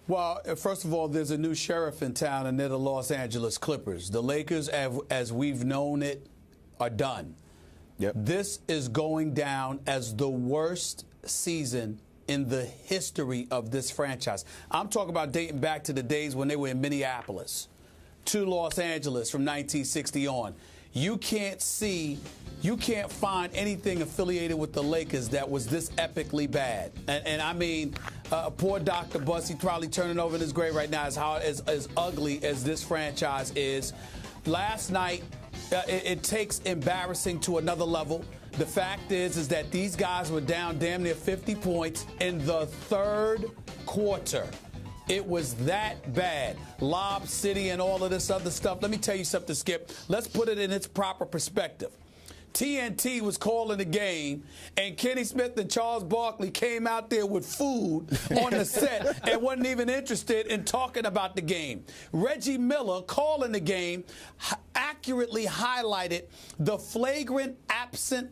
Well, first of all, there's a new sheriff in town, and they're the Los Angeles Clippers. The Lakers, as we've known it, are done. Yep. This is going down as the worst season in the history of this franchise. I'm talking about dating back to the days when they were in Minneapolis to Los Angeles from 1960 on. You can't find anything affiliated with the Lakers that was this epically bad. And I mean, poor Dr. Buss, he's probably turning over in his grave right now as ugly as this franchise is. Last night, it takes embarrassing to another level. The fact is that these guys were down damn near 50 points in the third quarter. It was that bad. Lob City and all of this other stuff. Let me tell you something, Skip. Let's put it in its proper perspective. TNT was calling the game, and Kenny Smith and Charles Barkley came out there with food on the set and wasn't even interested in talking about the game. Reggie Miller, calling the game, accurately highlighted the flagrant absence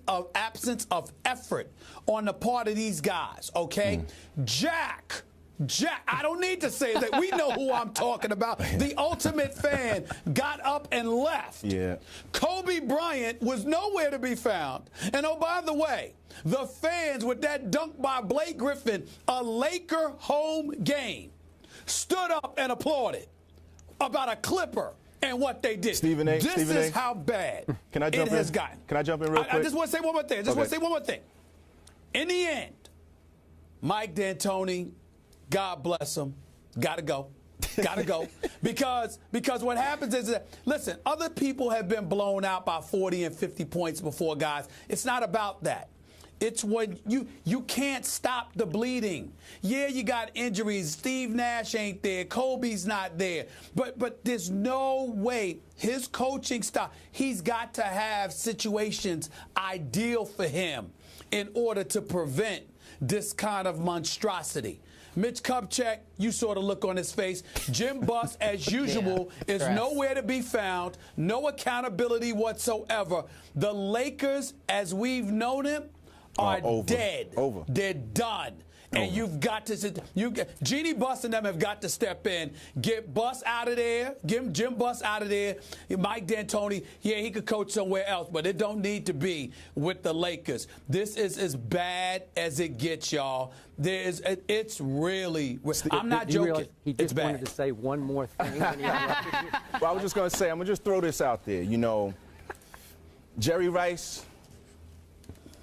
of effort on the part of these guys, okay? Jack, I don't need to say that. We know who I'm talking about. The ultimate fan got up and left. Yeah. Kobe Bryant was nowhere to be found. And oh, by the way, the fans with that dunk by Blake Griffin, a Laker home game, stood up and applauded about a Clipper and what they did. This is how bad Can I jump it has gotten. Can I jump in real quick? I just want to say one more thing. In the end, Mike D'Antoni, God bless him, gotta go. Because what happens is that, listen, other people have been blown out by 40 and 50 points before, guys. It's not about that. It's when you can't stop the bleeding. Yeah, you got injuries. Steve Nash ain't there. Kobe's not there. But there's no way his coaching style, he's got to have situations ideal for him in order to prevent this kind of monstrosity. Mitch Kupchak, you saw the look on his face. Jim Buss, as usual, is nowhere to be found. No accountability whatsoever. The Lakers, as we've known them, are dead. They're done. And you've got to Jeannie Buss and them have got to step in, get Buss out of there, get Jim Buss out of there. Mike D'Antoni, yeah, he could coach somewhere else, but it don't need to be with the Lakers. This is as bad as it gets, y'all. It's really. I'm not joking. He just wanted to say one more thing. When he well, I was just going to say, I'm going to just throw this out there. You know, Jerry Rice,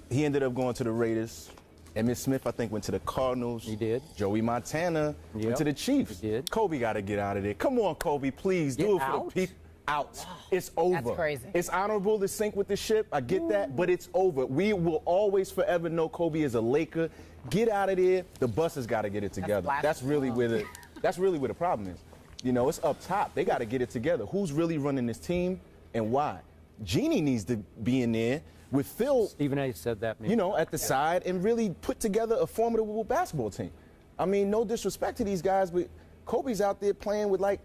he ended up going to the Raiders. Emmitt Smith, I think, went to the Cardinals. He did. Joey Montana went to the Chiefs. He did. Kobe got to get out of there. Come on, Kobe, please. Do it for the people. Out. Wow. It's over. That's crazy. It's honorable to sink with the ship. I get that, but it's over. We will always forever know Kobe is a Laker. Get out of there. The Buss has got to get it together. That's really where the problem is. You know, it's up top. They got to get it together. Who's really running this team and why? Jeannie needs to be in there with Phil, Stephen A. said that, you know, at the side and really put together a formidable basketball team. I mean, no disrespect to these guys, but Kobe's out there playing with, like,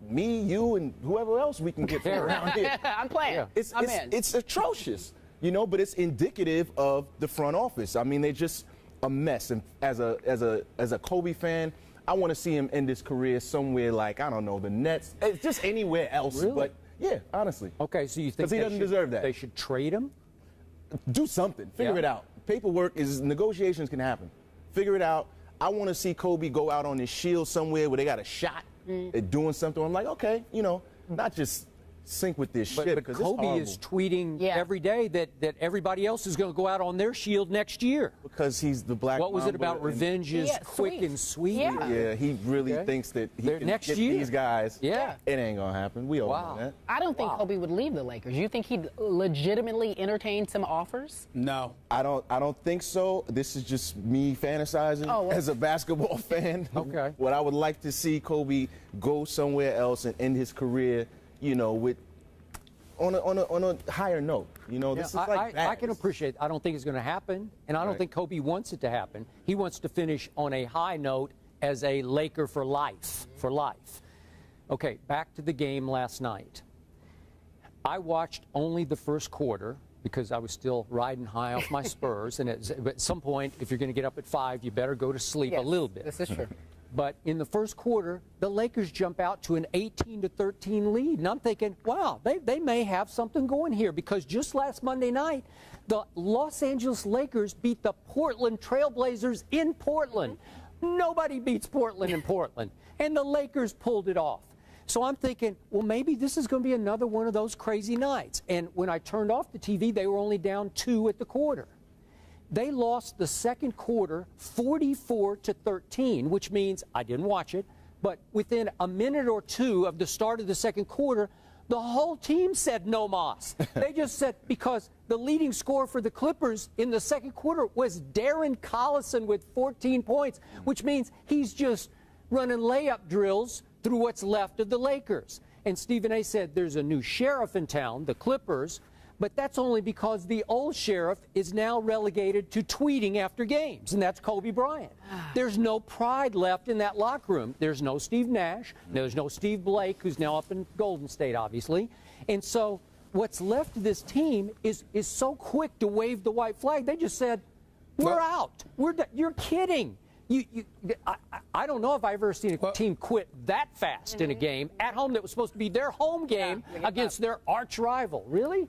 me, you, and whoever else we can get from around here. I'm playing. Yeah. It's atrocious, you know, but it's indicative of the front office. I mean, they're just a mess. And as a Kobe fan, I want to see him end his career somewhere like, I don't know, the Nets, just anywhere else. Really? But, yeah, honestly. Okay, so you think because he doesn't deserve that. They should trade him? Do something. Figure it out. Paperwork negotiations can happen. Figure it out. I want to see Kobe go out on his shield somewhere where they got a shot at doing something. I'm like, okay, you know, not just sink with this shit. But Kobe is tweeting every day that everybody else is going to go out on their shield next year. Because he's the black What was it about revenge is quick and sweet? Yeah, he really thinks that he can get these guys. Yeah. It ain't going to happen. We all know that. I don't think Kobe would leave the Lakers. You think he'd legitimately entertain some offers? No. I don't think so. This is just me fantasizing as a basketball fan. Okay. What I would like to see Kobe go somewhere else and end his career, you know, with on a higher note. You know, this is like I can appreciate. I don't think it's going to happen, and I don't think Kobe wants it to happen. He wants to finish on a high note as a Laker for life. For life. Okay, back to the game last night. I watched only the first quarter because I was still riding high off my Spurs, and at some point, if you're going to get up at 5, you better go to sleep a little bit. This is true. But in the first quarter, the Lakers jump out to an 18-13 lead. And I'm thinking, wow, they may have something going here, because just last Monday night, the Los Angeles Lakers beat the Portland Trailblazers in Portland. Nobody beats Portland in Portland. And the Lakers pulled it off. So I'm thinking, well, maybe this is going to be another one of those crazy nights. And when I turned off the TV, they were only down 2 at the quarter. They lost the second quarter 44-13, which means I didn't watch it, but within a minute or two of the start of the second quarter, the whole team said no mas. They just said, because the leading scorer for the Clippers in the second quarter was Darren Collison with 14 points, which means he's just running layup drills through what's left of the Lakers. And Stephen A. said there's a new sheriff in town, the Clippers, but that's only because the old sheriff is now relegated to tweeting after games, and that's Kobe Bryant. There's no pride left in that locker room. There's no Steve Nash. There's no Steve Blake, who's now up in Golden State, obviously. And so what's left of this team is so quick to wave the white flag. They just said, we're out. You're kidding. I don't know if I've ever seen a team quit that fast in a game at home that was supposed to be their home game against their arch rival. Really?